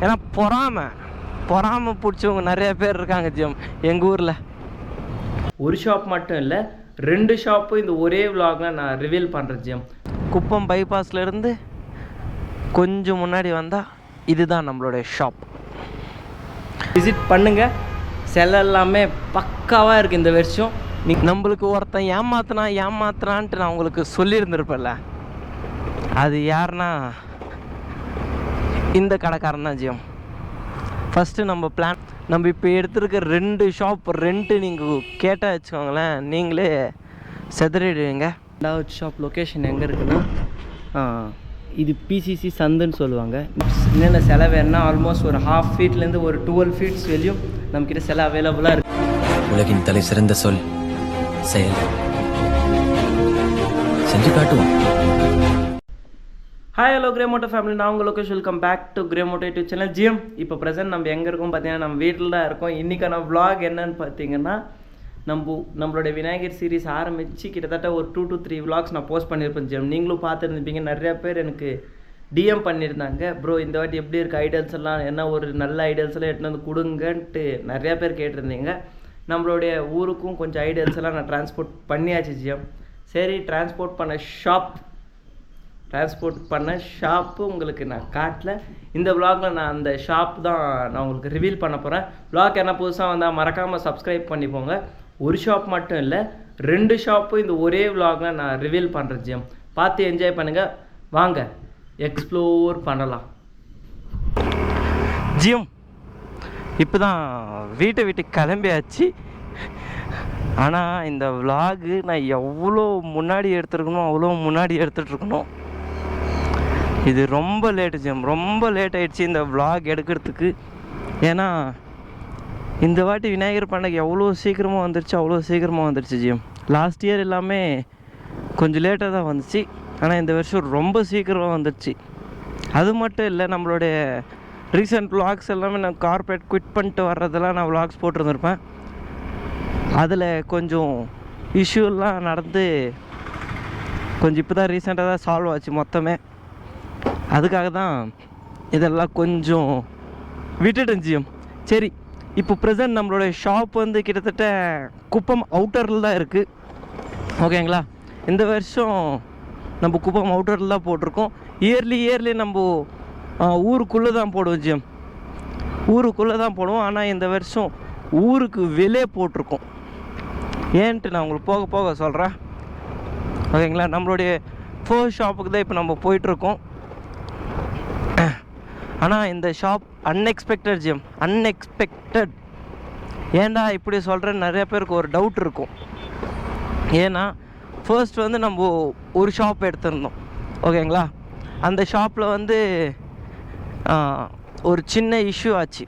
ஏன்னா பொறாமை பிடிச்சவங்க நிறைய பேர் இருக்காங்க ஜிஎம் எங்கள் ஊரில். ஒரு ஷாப் மட்டும் இல்லை, 2 ஷாப்பும் இந்த ஒரே விலாகில் நான் ரிவீல் பண்ணுறேன் ஜிஎம். குப்பம் பைபாஸ்லேருந்து கொஞ்சம் முன்னாடி வந்தால் இதுதான் நம்மளுடைய ஷாப். விசிட் பண்ணுங்கள். செல எல்லாமே பக்காவாக இருக்குது இந்த வருஷம். நம்மளுக்கு ஒருத்தன் ஏமாத்துறான்ட்டு நான் உங்களுக்கு சொல்லியிருந்திருப்பேன்ல, அது யாருன்னா இந்த கடைக்காரன் தான் ஜிஎம். ஃபஸ்ட்டு நம்ம இப்போ எடுத்துருக்க 2 ஷாப் ரெண்ட்டு நீங்கள் கேட்டால் வச்சுக்கோங்களேன், நீங்களே செதறிடுவீங்க. 2வது ஷாப் லொக்கேஷன் எங்கே இருக்குன்னா, இது பிசிசி சந்துன்னு சொல்லுவாங்க. என்னென்ன செலவு வேணுன்னா ஆல்மோஸ்ட் ஒரு 1/2 ஃபீட்லேருந்து ஒரு 12 ஃபீட்ஸ் வெளியும் நம்மக்கிட்ட செலவு அவைலபிளாக இருக்குது. உலகின் தலை சிறந்த சொல் செயல், செஞ்சு காட்டுவோம். ஹாய் ஹலோ கிரேமோட்டோ ஃபேமிலி, நான் உங்கள் லோகேஷ். வெல்கம் பேக் டு கிரேமோட்டோ யூடியூப் சேனல். ஜிஎம் இப்போ ப்ரெசென்ட் நம்ம எங்கே இருக்கோம் பார்த்தீங்கன்னா, நம்ம வீட்டில் தான் இருக்கோம். இன்றைக்கான vlog என்னன்னு பார்த்தீங்கன்னா, நம்மளோட விநாயகர் சீரிஸ் ஆரம்பித்து கிட்டத்தட்ட ஒரு 2 to 3 vlogs நான் போஸ்ட் பண்ணியிருப்பேன் ஜிஎம். நீங்களும் பார்த்துருந்துப்பீங்க. நிறையா பேர் எனக்கு டிஎம் பண்ணியிருந்தாங்க, ப்ரோ இந்த வாட்டி எப்படி இருக்குது ஐடியல்ஸ் எல்லாம், என்ன ஒரு நல்ல ஐடியல்ஸ் எல்லாம் எடுத்து வந்து கொடுங்கன்ட்டு நிறையா பேர் கேட்டிருந்தீங்க. நம்மளுடைய ஊருக்கும் கொஞ்சம் ஐடியல்ஸ் எல்லாம் நான் டிரான்ஸ்போர்ட் பண்ணியாச்சு ஜிஎம். சரி, டிரான்ஸ்போர்ட் பண்ண ஷாப்பு உங்களுக்கு நான் காட்டல. இந்த விலாகில் நான் அந்த ஷாப் தான் நான் உங்களுக்கு ரிவீல் பண்ண போகிறேன். விலாக் என்ன புதுசாக வந்தால் மறக்காமல் சப்ஸ்கிரைப் பண்ணிப்போங்க. ஒரு ஷாப் மட்டும் இல்லை, 2 ஷாப்பும் இந்த ஒரே விலாகில் நான் ரிவீல் பண்ணுறேன் ஜிஎம். பார்த்து என்ஜாய் பண்ணுங்கள். வாங்க எக்ஸ்ப்ளோர் பண்ணலாம் ஜிஎம். இப்போ தான் வீட்டுக்கு கிளம்பியாச்சு. ஆனால் இந்த விலாகு நான் எவ்வளோ முன்னாடி எடுத்துருக்கணும் அவ்வளோ முன்னாடி எடுத்துகிட்ருக்கணும். இது ரொம்ப லேட்டு ஜிஎம், ரொம்ப லேட் ஆகிடுச்சு இந்த விலாக் எடுக்கிறதுக்கு. ஏன்னா இந்த வாட்டி விநாயகர் பண்டிகை எவ்வளோ சீக்கிரமாக வந்துருச்சு ஜிஎம். லாஸ்ட் இயர் எல்லாமே கொஞ்சம் லேட்டாக தான் வந்துச்சு, ஆனால் இந்த வருஷம் ரொம்ப சீக்கிரமாக வந்துடுச்சு. அது மட்டும் இல்லை, நம்மளுடைய ரீசெண்ட் விலாக்ஸ் எல்லாமே நான் கார்பரேட் குவிட் பண்ணிட்டு வர்றதெல்லாம் நான் விலாக்ஸ் போட்டிருந்துருப்பேன். அதில் கொஞ்சம் இஷ்யூலாம் நடந்து கொஞ்சம் இப்போ தான் ரீசெண்டாக தான் சால்வ் ஆச்சு மொத்தமே. அதுக்காக தான் இதெல்லாம் கொஞ்சம் விட்டுட்டேன் ஜிஎம். சரி, இப்போ ப்ரெசென்ட் நம்மளோட ஷாப் வந்து கிட்டத்தட்ட குப்பம் அவுட்டரில் தான் இருக்குது. ஓகேங்களா, இந்த வருஷம் நம்ம குப்பம் அவுட்டரில் தான் போட்டிருக்கோம். இயர்லி நம்ம ஊருக்குள்ளே தான் போடுவோம் ஜிஎம், ஊருக்குள்ளே தான் போடுவோம். ஆனால் இந்த வருஷம் ஊருக்கு வெளியே போட்டிருக்கோம். ஏன்ட்டு நான் உங்களுக்கு போக போக சொல்கிறேன். ஓகேங்களா, நம்மளுடைய ஃபர்ஸ்ட் ஷாப்புக்கு தான் இப்போ நம்ம போயிட்டுருக்கோம். ஆனால் இந்த ஷாப் அன்எக்ஸ்பெக்டட் ஜிஎம், அன்எக்ஸ்பெக்டட். ஏன்டா இப்படி சொல்கிறேன்னு நிறைய பேருக்கு ஒரு டவுட் இருக்கும். ஏன்னா ஃபர்ஸ்ட் வந்து நம்ம ஒரு ஷாப் எடுத்திருந்தோம். ஓகேங்களா, அந்த ஷாப்பில் வந்து ஒரு சின்ன இஷ்யூ ஆச்சு.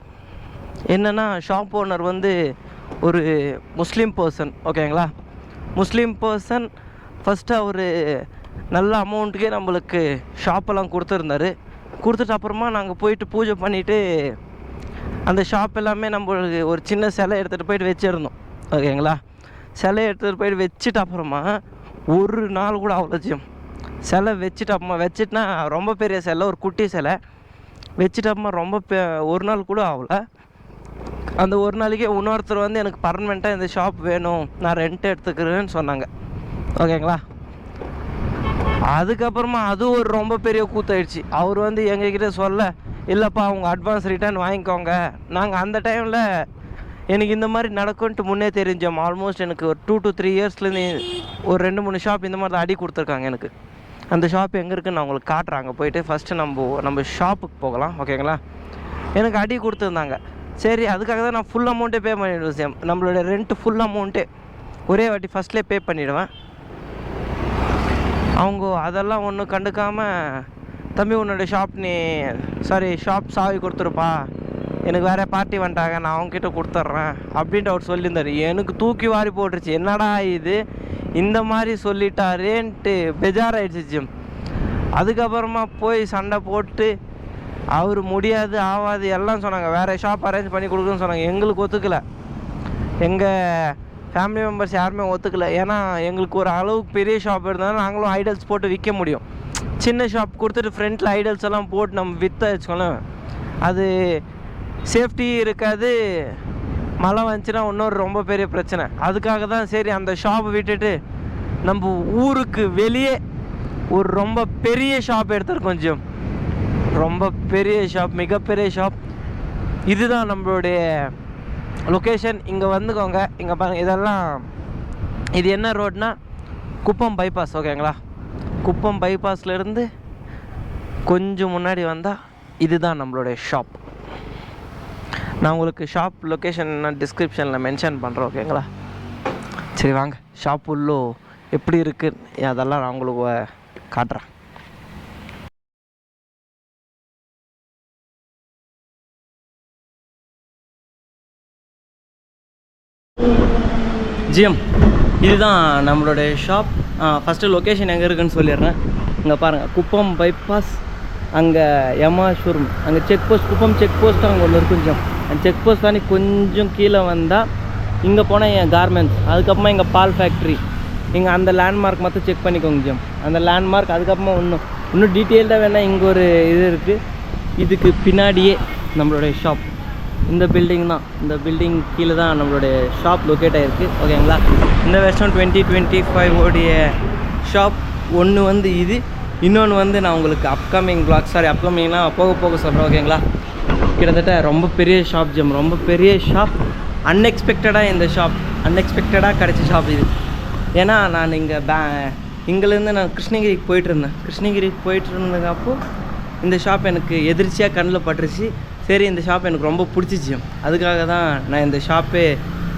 என்னென்னா, ஷாப் ஓனர் வந்து ஒரு முஸ்லீம் பர்சன். ஓகேங்களா, முஸ்லீம் பர்சன். ஃபஸ்ட்டு அவர் நல்ல அமௌண்ட்டுக்கே நம்மளுக்கு ஷாப்பெல்லாம் கொடுத்துருந்தாரு. கொடுத்துட்டு அப்புறமா நாங்கள் போயிட்டு பூஜை பண்ணிவிட்டு அந்த ஷாப் எல்லாமே நம்மளுக்கு ஒரு சின்ன சிலை எடுத்துகிட்டு போயிட்டு வச்சுருந்தோம். ஓகேங்களா, சிலை எடுத்துகிட்டு போயிட்டு வச்சுட்டு அப்புறமா ஒரு நாள் கூட அவ்வளோ ஜிஎம். சிலை வச்சுட்டு அப்புறமா வச்சுட்டுனா ரொம்ப பெரிய சிலை, ஒரு குட்டி சிலை வச்சுட்டு அப்புறமா ரொம்ப ஒரு நாள் கூட ஆகல. அந்த ஒரு நாளைக்கே இன்னொருத்தர் வந்து எனக்கு பர்மனெண்ட்டாக இந்த ஷாப் வேணும், நான் ரெண்ட் எடுத்துக்கிறேன்னு சொன்னாங்க. ஓகேங்களா, அதுக்கப்புறமா அது ஒரு ரொம்ப பெரிய கூத்தாயிடுச்சு. அவர் வந்து எங்ககிட்ட சொல்ல, இல்லைப்பா அவங்க அட்வான்ஸ் ரிட்டர்ன் வாங்கிக்கோங்க. நாங்கள் அந்த டைமில் எனக்கு இந்த மாதிரி நடக்கும்ன்ட்டு முன்னே தெரிஞ்சோம். ஆல்மோஸ்ட் எனக்கு ஒரு 2 to 3 இயர்ஸ்லேருந்து ஒரு 2-3 ஷாப் இந்த மாதிரி தான் அடி கொடுத்துருக்காங்க எனக்கு. அந்த ஷாப் எங்கே இருக்குதுன்னு நான் உங்களுக்கு காட்டுறாங்க. போயிட்டு ஃபஸ்ட்டு நம்ம ஷாப்புக்கு போகலாம். ஓகேங்களா, எனக்கு அடி கொடுத்துருந்தாங்க. சரி, அதுக்காக தான் நான் ஃபுல் அமௌண்ட்டே பே பண்ணிவிடுவேன் சேம். நம்மளோட ரெண்ட்டு ஃபுல் அமௌண்ட்டே ஒரே வாட்டி ஃபஸ்ட்லேயே பே பண்ணிவிடுவேன். அவங்க அதெல்லாம் ஒன்றும் கண்டுக்காமல், தம்பி உன்னோட ஷாப் சாவி கொடுத்துருப்பா, எனக்கு வேறு பார்ட்டி வந்துட்டாங்க, நான் அவங்ககிட்ட கொடுத்துட்றேன் அப்படின்ட்டு அவர் சொல்லியிருந்தார். எனக்கு தூக்கி வாரி போட்டுருச்சு. என்னடா இது இந்த மாதிரி சொல்லிட்டாரேன்ட்டு பெஜாராயிடுச்சு ஜிம். அதுக்கப்புறமா போய் சண்டை போட்டு அவர் முடியாது ஆகாது எல்லாம் சொன்னாங்க. வேறு ஷாப் அரேஞ்ச் பண்ணி கொடுக்குன்னு சொன்னாங்க. எங்களுக்கு ஒத்துக்கலை, எங்கள் ஃபேமிலி மெம்பர்ஸ் யாருமே ஒத்துக்கலை. ஏன்னா எங்களுக்கு ஒரு அளவுக்கு பெரிய ஷாப் இருந்தாலும் நாங்களும் ஐடல்ஸ் போட்டு விற்க முடியும். சின்ன ஷாப் கொடுத்துட்டு ஃப்ரண்ட்டில் ஐடல்ஸ் எல்லாம் போட்டு நம்ம விற்ற வச்சுக்கோங்களேன், அது சேஃப்டி இருக்காது, மழை வந்துச்சுன்னா இன்னொரு ரொம்ப பெரிய பிரச்சனை. அதுக்காக தான் சரி அந்த ஷாப்பை விட்டுட்டு நம்ம ஊருக்கு வெளியே ஒரு ரொம்ப பெரிய ஷாப் எடுத்துருக்கோம் ஜிம். ரொம்ப பெரிய ஷாப், மிகப்பெரிய ஷாப். இதுதான் நம்மளுடைய லொக்கேஷன். இங்கே வந்துக்கோங்க. இங்கே பாருங்கள், இதெல்லாம் இது என்ன ரோட்னா குப்பம் பைபாஸ். ஓகேங்களா, குப்பம் பைபாஸ்லேருந்து கொஞ்சம் முன்னாடி வந்தால் இதுதான் நம்மளுடைய ஷாப். நான் உங்களுக்கு ஷாப் லொக்கேஷன் நான் டிஸ்கிரிப்ஷனில் மென்ஷன் பண்ணுறேன். ஓகேங்களா, சரி வாங்க ஷாப் உள்ளே எப்படி இருக்குது அதெல்லாம் நான் உங்களுக்கு காட்டுறேன். ஜிஎம், இதுதான் நம்மளுடைய ஷாப். ஃபஸ்ட்டு லொக்கேஷன் எங்கே இருக்குதுன்னு சொல்லிடுறேன். இங்கே பாருங்கள், குப்பம் பைபாஸ், அங்கே எம்மா ஷோரூம், அங்கே செக் போஸ்ட், குப்பம் செக் போஸ்ட்டு அங்கே ஒன்று இருக்கும் ஜிஎம். அந்த செக் போஸ்ட் தாண்டி கொஞ்சம் கீழே வந்தால் இங்கே போனால் என் கார்மெண்ட்ஸ், அதுக்கப்புறமா எங்கள் பால் ஃபேக்ட்ரி, இங்கே அந்த லேண்ட்மார்க் மட்டும் செக் பண்ணிக்கோங்க ஜிஎம். அந்த லேண்ட்மார்க் அதுக்கப்புறமா இன்னும் டீட்டெயில்டாக வேணால் இங்கே ஒரு இது இருக்குது. இதுக்கு பின்னாடியே நம்மளுடைய ஷாப், இந்த பில்டிங் தான். இந்த பில்டிங் கீழே தான் நம்மளுடைய ஷாப் லொக்கேட் ஆகிருக்கு. ஓகேங்களா, இந்த வருஷம் 2025 உடைய ஷாப் ஒன்று வந்து இது, இன்னொன்று வந்து நான் உங்களுக்கு அப்கமிங்னா போக போக சொல்கிறேன். ஓகேங்களா, கிட்டத்தட்ட ரொம்ப பெரிய ஷாப் ஜிம், ரொம்ப பெரிய ஷாப். அன்எக்ஸ்பெக்டடாக இந்த ஷாப் அன்எக்ஸ்பெக்டடாக கிடச்ச ஷாப் இது. ஏன்னா நான் இங்கேருந்து நான் கிருஷ்ணகிரிக்கு போயிட்டுருந்தப்போ இந்த ஷாப் எனக்கு எதிர்ச்சியாக கண்ணில் பட்டுருச்சு. சரி, இந்த ஷாப் எனக்கு ரொம்ப பிடிச்சிச்சு. அதுக்காக தான் நான் இந்த ஷாப்பே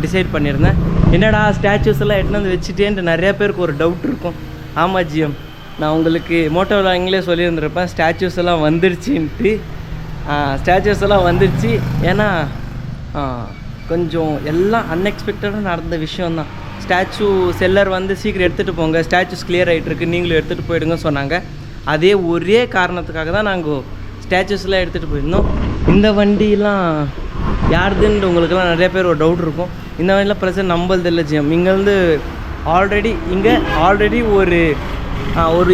டிசைட் பண்ணியிருந்தேன். என்னடா ஸ்டாச்சூஸ் எல்லாம் எடுத்துன்னு வந்து வச்சுட்டேன்ட்டு நிறையா பேருக்கு ஒரு டவுட் இருக்கும். ஆமாம் ஜிஎம், நான் உங்களுக்கு மோட்டோவில் இங்கிலே சொல்லியிருந்திருப்பேன், ஸ்டாச்சூஸ் எல்லாம் வந்துடுச்சின்ட்டு. ஸ்டாச்சூஸ் எல்லாம் வந்துடுச்சு. ஏன்னா கொஞ்சம் எல்லாம் அன்எக்ஸ்பெக்டடாக நடந்த விஷயந்தான். ஸ்டாச்சு செல்லர் வந்து சீக்கிரம் எடுத்துகிட்டு போங்க, ஸ்டாச்சூஸ் கிளியர் ஆகிட்டுருக்கு, நீங்களும் எடுத்துகிட்டு போயிடுங்க சொன்னாங்க. அதே ஒரே காரணத்துக்காக தான் நாங்கள் ஸ்டாச்சூஸ்லாம் எடுத்துகிட்டு போயிருந்தோம். இந்த வண்டிலாம் யாருதுன்னு உங்களுக்கெல்லாம் நிறைய பேர் ஒரு டவுட் இருக்கும். இந்த வண்டியில் ப்ரெசன்ட் நம்பது இல்லை ஜிஎம். இங்கேருந்து ஆல்ரெடி ஒரு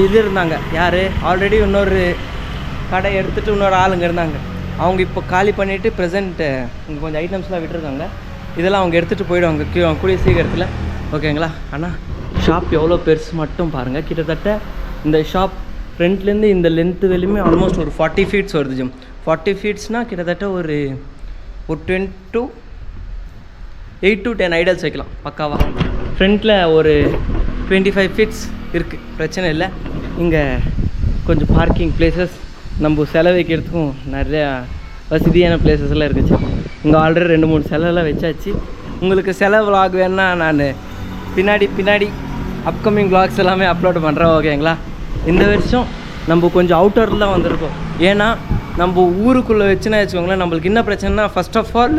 இது இருந்தாங்க. யார் ஆல்ரெடி இன்னொரு கடை எடுத்துகிட்டு இன்னொரு ஆளுங்க இருந்தாங்க. அவங்க இப்போ காலி பண்ணிவிட்டு ப்ரெசென்ட்டு இங்கே கொஞ்சம் ஐட்டம்ஸ்லாம் விட்டுருக்காங்க. இதெல்லாம் அவங்க எடுத்துகிட்டு போயிடுவாங்க கூடிய சீக்கிரத்தில். ஓகேங்களா, ஆனால் ஷாப் எவ்வளோ பெருசு மட்டும் பாருங்கள். கிட்டத்தட்ட இந்த ஷாப் ஃப்ரண்ட்லேருந்து இந்த லென்த்து வெளியுமே ஆல்மோஸ்ட் ஒரு 40 ஃபீட்ஸ் வருது ஜிம். 40 ஃபீட்ஸ்னால் கிட்டத்தட்ட ஒரு 8 to 10 ஐடல்ஸ் வைக்கலாம் பக்காவாக. ஃப்ரண்ட்டில் ஒரு 25 ஃபீட்ஸ் இருக்குது, பிரச்சனை இல்லை. இங்கே கொஞ்சம் பார்க்கிங் பிளேசஸ், நம்ம செலவு வைக்கிறதுக்கும் நிறையா வசதியான பிளேசஸ் எல்லாம் இருக்குச்சு. இங்கே ஆல்ரெடி 2-3 செலவெல்லாம் வச்சாச்சு. உங்களுக்கு செலவு விலாக் வேணுன்னா நான் பின்னாடி அப்கமிங் விலாக்ஸ் எல்லாமே அப்லோட் பண்ணுறேன். ஓகேங்களா, இந்த வருஷம் நம்ம கொஞ்சம் அவுட்டரில் தான் வந்திருக்கோம். ஏன்னா நம்ம ஊருக்குள்ளே வச்சுக்கோங்களேன், நம்மளுக்கு என்ன பிரச்சனைனா, ஃபஸ்ட் ஆஃப் ஆல்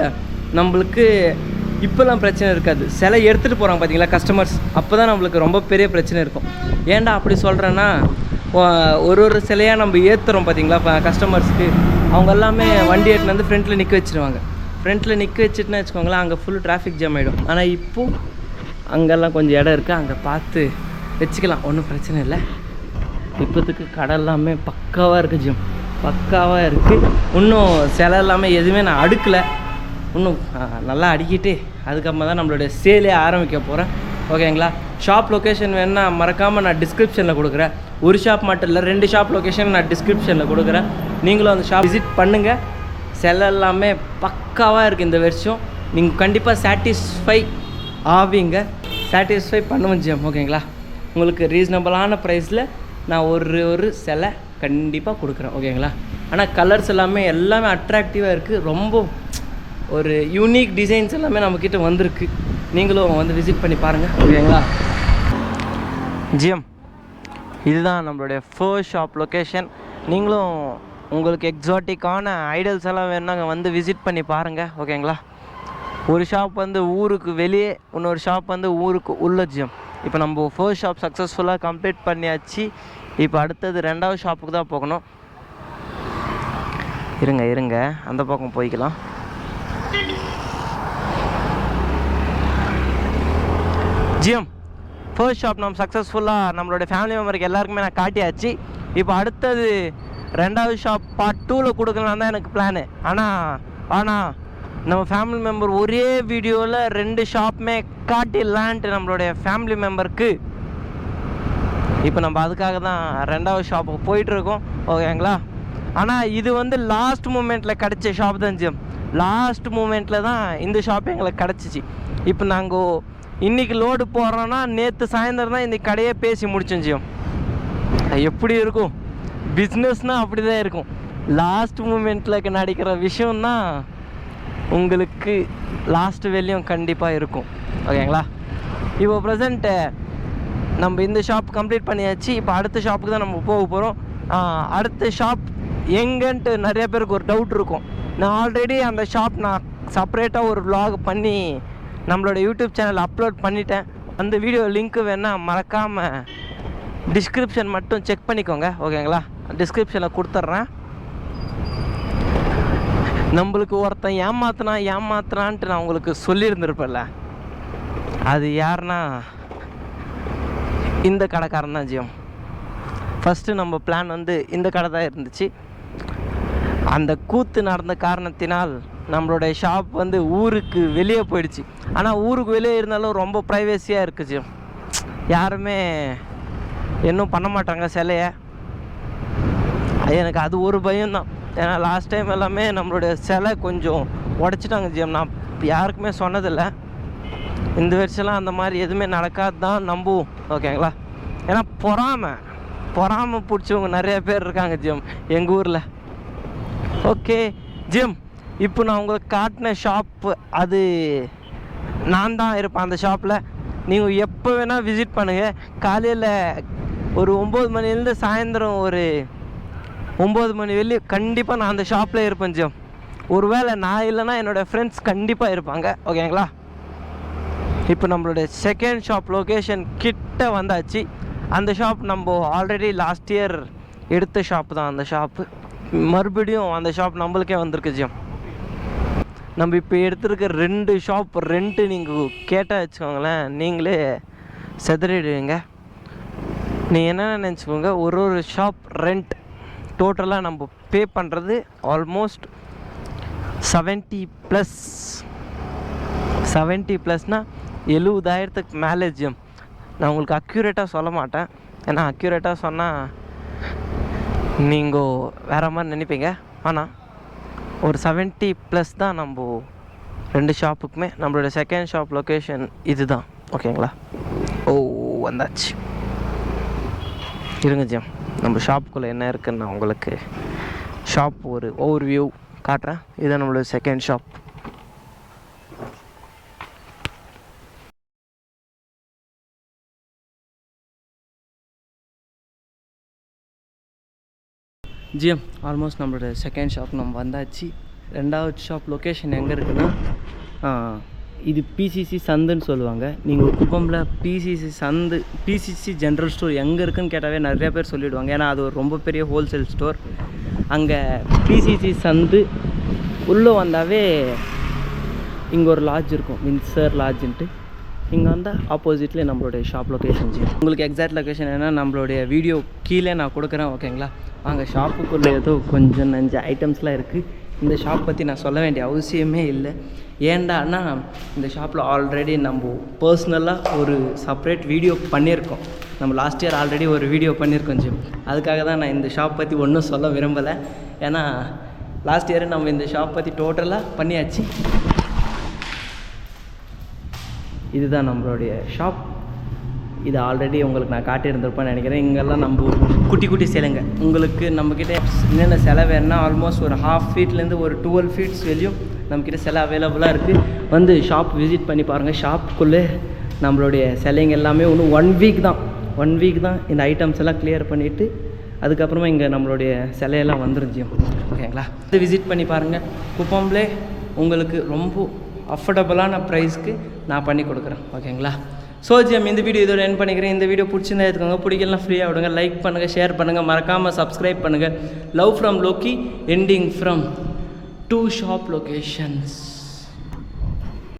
நம்மளுக்கு இப்போலாம் பிரச்சனை இருக்காது. சிலை எடுத்துகிட்டு போகிறாங்க பார்த்தீங்களா கஸ்டமர்ஸ், அப்போ தான் நம்மளுக்கு ரொம்ப பெரிய பிரச்சனை இருக்கும். ஏன்டா அப்படி சொல்கிறேன்னா, ஒரு சிலையாக நம்ம ஏற்றுறோம் பார்த்தீங்களா கஸ்டமர்ஸ்க்கு, அவங்க எல்லாமே வண்டி எடுத்துன்னு வந்து ஃப்ரண்ட்டில் நிற்க வச்சுருவாங்க. ஃப்ரண்ட்டில் நிற்க வச்சுட்டுன்னு வச்சுக்கோங்களேன், அங்கே ஃபுல் டிராஃபிக் ஜாம் ஆகிடும். ஆனால் இப்போது அங்கெல்லாம் கொஞ்சம் இடம் இருக்குது, அங்கே பார்த்து வச்சுக்கலாம், ஒன்றும் பிரச்சனை இல்லை. இப்போதுக்கு கடை எல்லாமே பக்காவாக இருக்குது ஜிம், பக்காவாக இருக்குது. இன்னும் சிலை எல்லாமே எதுவுமே நான் அடுக்கலை, இன்னும் நல்லா அடிக்கிட்டு அதுக்கப்புறமா தான் நம்மளுடைய சேலே ஆரம்பிக்க போகிறேன். ஓகேங்களா, ஷாப் லொக்கேஷன் வேணுன்னா மறக்காமல் நான் டிஸ்கிரிப்ஷனில் கொடுக்குறேன். ஒரு ஷாப் மட்டும் இல்லை, 2 ஷாப் லொக்கேஷன் நான் டிஸ்கிரிப்ஷனில் கொடுக்குறேன். நீங்களும் அந்த ஷாப் விசிட் பண்ணுங்கள். சிலை எல்லாமே பக்காவாக இருக்குது இந்த வருஷம். நீங்கள் கண்டிப்பாக சாட்டிஸ்ஃபை ஆவீங்க, சாட்டிஸ்ஃபை பண்ணுவேன் ஜிஎம். ஓகேங்களா, உங்களுக்கு ரீசனபிளான ப்ரைஸில் நான் ஒரு சிலை கண்டிப்பாக கொடுக்குறேன். ஓகேங்களா, ஆனால் கலர்ஸ் எல்லாமே அட்ராக்டிவாக இருக்குது. ரொம்ப ஒரு யூனிக் டிசைன்ஸ் எல்லாமே நம்மக்கிட்ட வந்திருக்கு. நீங்களும் வந்து விசிட் பண்ணி பாருங்கள். ஓகேங்களா ஜிஎம், இதுதான் நம்மளுடைய ஃபர்ஸ்ட் ஷாப் லொக்கேஷன். நீங்களும் உங்களுக்கு எக்ஸாட்டிக்கான ஐடல்ஸ் எல்லாம் வேணுனாங்க வந்து விசிட் பண்ணி பாருங்கள். ஓகேங்களா, ஒரு ஷாப் வந்து ஊருக்கு வெளியே, இன்னொரு ஷாப் வந்து ஊருக்கு உள்ள ஜிஎம். இப்போ நம்ம ஃபர்ஸ்ட் ஷாப் சக்ஸஸ்ஃபுல்லாக கம்ப்ளீட் பண்ணியாச்சு. இப்போ அடுத்தது 2வது ஷாப்புக்கு தான் போகணும். இருங்க அந்த பக்கம் போய்க்கலாம். ஜிஎம், ஃபர்ஸ்ட் ஷாப் நம்ம சக்ஸஸ்ஃபுல்லாக நம்மளோட ஃபேமிலி மெம்பருக்கு எல்லாருக்குமே நான் காட்டியாச்சு. இப்போ அடுத்தது ரெண்டாவது ஷாப் பார்ட் 2ல் கொடுக்கலாம் தான் எனக்கு பிளானு. ஆனால் நம்ம ஃபேமிலி மெம்பர் ஒரே வீடியோவில் 2 ஷாப்புமே காட்டிடலான்ட்டு நம்மளுடைய ஃபேமிலி மெம்பருக்கு இப்போ நம்ம அதுக்காக தான் 2வது ஷாப்புக்கு போயிட்டுருக்கோம். ஓகேங்களா? ஆனால் இது வந்து லாஸ்ட் மூமெண்ட்டில் கிடச்ச ஷாப் தான் ஜிம். லாஸ்ட் மூமெண்ட்டில் தான் இந்த ஷாப் எங்களுக்கு கிடச்சிச்சு. இப்போ நாங்கள் இன்றைக்கி லோடு போடுறோன்னா நேற்று சாயந்தரம் தான் இந்த கடையே பேசி முடிச்சோம் ஜிம். எப்படி இருக்கும் பிஸ்னஸ்னால் அப்படி தான் இருக்கும். லாஸ்ட் மூமெண்ட்டில் நடிக்கிற விஷயம்தான் உங்களுக்கு லாஸ்ட் வேலையும் கண்டிப்பாக இருக்கும். ஓகேங்களா? இப்போ ப்ரெசண்ட்டு நம்ம இந்த ஷாப் கம்ப்ளீட் பண்ணியாச்சு. இப்போ அடுத்த ஷாப்புக்கு தான் நம்ம போக போகிறோம். அடுத்த ஷாப் எங்கன்ட்டு நிறைய பேருக்கு ஒரு டவுட் இருக்கும். நான் ஆல்ரெடி அந்த ஷாப் நான் செப்பரேட்டாக ஒரு vlog பண்ணி நம்மளோட யூடியூப் சேனல் அப்லோட் பண்ணிட்டேன். அந்த வீடியோ லிங்க்கு வேணால் மறக்காமல் டிஸ்கிரிப்ஷன் மட்டும் செக் பண்ணிக்கோங்க. ஓகேங்களா? டிஸ்கிரிப்ஷனில் கொடுத்துட்றேன். நம்மளுக்கு ஒருத்தன் ஏமாத்துறான்ட்டு நான் உங்களுக்கு சொல்லியிருந்திருப்பேன்ல, அது யாருன்னா இந்த கடைக்காரன் தான் ஜியம். ஃபஸ்ட்டு நம்ம பிளான் வந்து இந்த கடை தான் இருந்துச்சு. அந்த கூத்து நடந்த காரணத்தினால் நம்மளுடைய ஷாப் வந்து ஊருக்கு வெளியே போயிடுச்சு. ஆனால் ஊருக்கு வெளியே இருந்தாலும் ரொம்ப ப்ரைவேசியாக இருக்குது ஜியம். யாருமே இன்னும் பண்ண மாட்டாங்க சிலையை. எனக்கு அது ஒரு பயம்தான். ஏன்னா லாஸ்ட் டைம் எல்லாமே நம்மளுடைய சிலை கொஞ்சம் உடச்சிட்டாங்க ஜியம். நான் யாருக்குமே சொன்னதில்லை. இந்த வருஷம்லாம் அந்த மாதிரி எதுவுமே நடக்காது தான் நம்புவோம். ஓகேங்களா? ஏன்னா பொறாமை பிடிச்சவங்க நிறைய பேர் இருக்காங்க ஜியம் எங்கள் ஊரில். ஓகே ஜிம், இப்போ நான் உங்களுக்கு காட்டின ஷாப்பு அது நான் தான் இருப்பேன் அந்த ஷாப்பில். நீங்கள் எப்போ வேணால் விசிட் பண்ணுங்கள். காலையில் ஒரு 9 மணிலேருந்து சாயந்தரம் ஒரு 9 மணி வெளியே கண்டிப்பாக நான் அந்த ஷாப்பில் இருப்பேன் ஜிம். ஒருவேளை நான் இல்லைன்னா என்னோடய ஃப்ரெண்ட்ஸ் கண்டிப்பாக இருப்பாங்க. ஓகேங்களா? இப்போ நம்மளுடைய செகண்ட் ஷாப் லொக்கேஷன் கிட்ட வந்தாச்சு. அந்த ஷாப் நம்ம ஆல்ரெடி லாஸ்ட் இயர் எடுத்த ஷாப்பு தான். அந்த ஷாப்பு மறுபடியும் அந்த ஷாப் நம்மளுக்கே வந்திருக்கு ஜிம். நம்ம இப்போ எடுத்துருக்க 2 ஷாப் ரெண்ட்டு நீங்கள் கேட்டால் வச்சுக்கோங்களேன், நீங்களே செதறிடுவீங்க. நீங்கள் என்ன நினச்சிக்கோங்க, ஒரு ஷாப் ரெண்ட் டோட்டலாக நம்ம பே பண்ணுறது ஆல்மோஸ்ட் 70+. 70+னால் 70,000க்கு மேலே ஜிம். நான் உங்களுக்கு அக்யூரேட்டாக சொல்ல மாட்டேன். ஏன்னா அக்யூரேட்டாக சொன்னால் நீங்கள் வேறு மாதிரி நினைப்பீங்க. ஆனால் ஒரு 70+ தான் நம்ம 2 ஷாப்புக்குமே. நம்மளோட செகண்ட் ஷாப் லொக்கேஷன் இது தான். ஓகேங்களா? வந்தாச்சு. இருங்க ஜிம், நம்ம ஷாப்புக்குள்ளே என்ன இருக்குன்னு நான் உங்களுக்கு ஷாப் ஒரு ஓவர் வியூ காட்டுறேன். இதுதான் நம்மளோட செகண்ட் ஷாப். ஜிஎம் ஆல்மோஸ்ட் நம்மளோட செகண்ட் ஷாப் நம்ம வந்தாச்சு. 2வது ஷாப் லொக்கேஷன் எங்கே இருக்குன்னா, இது பிசிசி சந்துன்னு சொல்லுவாங்க. நீங்கள் குப்பமில் பிசிசி ஜென்ரல் ஸ்டோர் எங்கே இருக்குன்னு கேட்டாவே நிறையா பேர் சொல்லிவிடுவாங்க. ஏன்னா அது ஒரு ரொம்ப பெரிய ஹோல்சேல் ஸ்டோர். அங்கே பிசிசி சந்து உள்ளே வந்தாவே இங்கே ஒரு லாட்ஜ் இருக்கும், வின்சர் லாட்ஜுன்ட்டு. இங்கே வந்தால் ஆப்போசிட்லேயே நம்மளுடைய ஷாப் லொக்கேஷன். உங்களுக்கு எக்ஸாக்ட் லொக்கேஷன் என்ன நம்மளுடைய வீடியோ கீழே நான் கொடுக்குறேன். ஓகேங்களா? வாங்க. ஷாப்புக்குள்ளே ஏதோ கொஞ்சம் நஞ்சு ஐட்டம்ஸ்லாம் இருக்குது. இந்த ஷாப் பற்றி நான் சொல்ல வேண்டிய அவசியமே இல்லை. ஏண்டான்னா இந்த ஷாப்பில் ஆல்ரெடி நம்ம பர்சனலாக ஒரு செப்பரேட் வீடியோ பண்ணியிருக்கோம். நம்ம லாஸ்ட் இயர் ஆல்ரெடி ஒரு வீடியோ பண்ணியிருக்கோம் ஜிம். அதுக்காக தான் நான் இந்த ஷாப் பற்றி ஒன்றும் சொல்ல விரும்பலை. ஏன்னா லாஸ்ட் இயர் நம்ம இந்த ஷாப் பற்றி டோட்டலாக பண்ணியாச்சு. இதுதான் நம்மளுடைய ஷாப். இது ஆல்ரெடி உங்களுக்கு நான் காட்டியிருந்திருப்பேன்னு நினைக்கிறேன். இங்கெல்லாம் நம்ம குட்டி குட்டி சிலைங்க. உங்களுக்கு நம்மக்கிட்ட என்னென்ன சிலை வேணுன்னா ஆல்மோஸ்ட் ஒரு 1/2 ஃபீட்லேருந்து ஒரு 12 ஃபீட்ஸ் வெளியும் நம்மக்கிட்ட சிலை அவைலபிளாக இருக்குது. வந்து ஷாப் விசிட் பண்ணி பாருங்கள். ஷாப்புக்குள்ளே நம்மளுடைய சிலைங்க எல்லாமே ஒன்று 1 வீக் தான் இந்த ஐட்டம்ஸ் எல்லாம் கிளியர் பண்ணிவிட்டு அதுக்கப்புறமா இங்கே நம்மளுடைய சிலையெல்லாம் வந்துருந்துச்சியும். ஓகேங்களா? இது விசிட் பண்ணி பாருங்கள். குப்பம்லே உங்களுக்கு ரொம்ப அஃபோர்டபுளான ப்ரைஸ்க்கு நான் பண்ணி கொடுக்குறேன். ஓகேங்களா? ஸோ ஜிஎம் இந்த வீடியோ இதோட என் பண்ணிக்கிறேன். இந்த வீடியோ பிடிச்சிருந்தா எடுத்துக்கோங்க. பிடிக்கலாம் ஃப்ரீயாக விடுங்க. லைக் பண்ணுங்கள், ஷேர் பண்ணுங்கள், மறக்காமல் சப்ஸ்கிரைப் பண்ணுங்கள். Love from Loki, ending from 2 shop locations.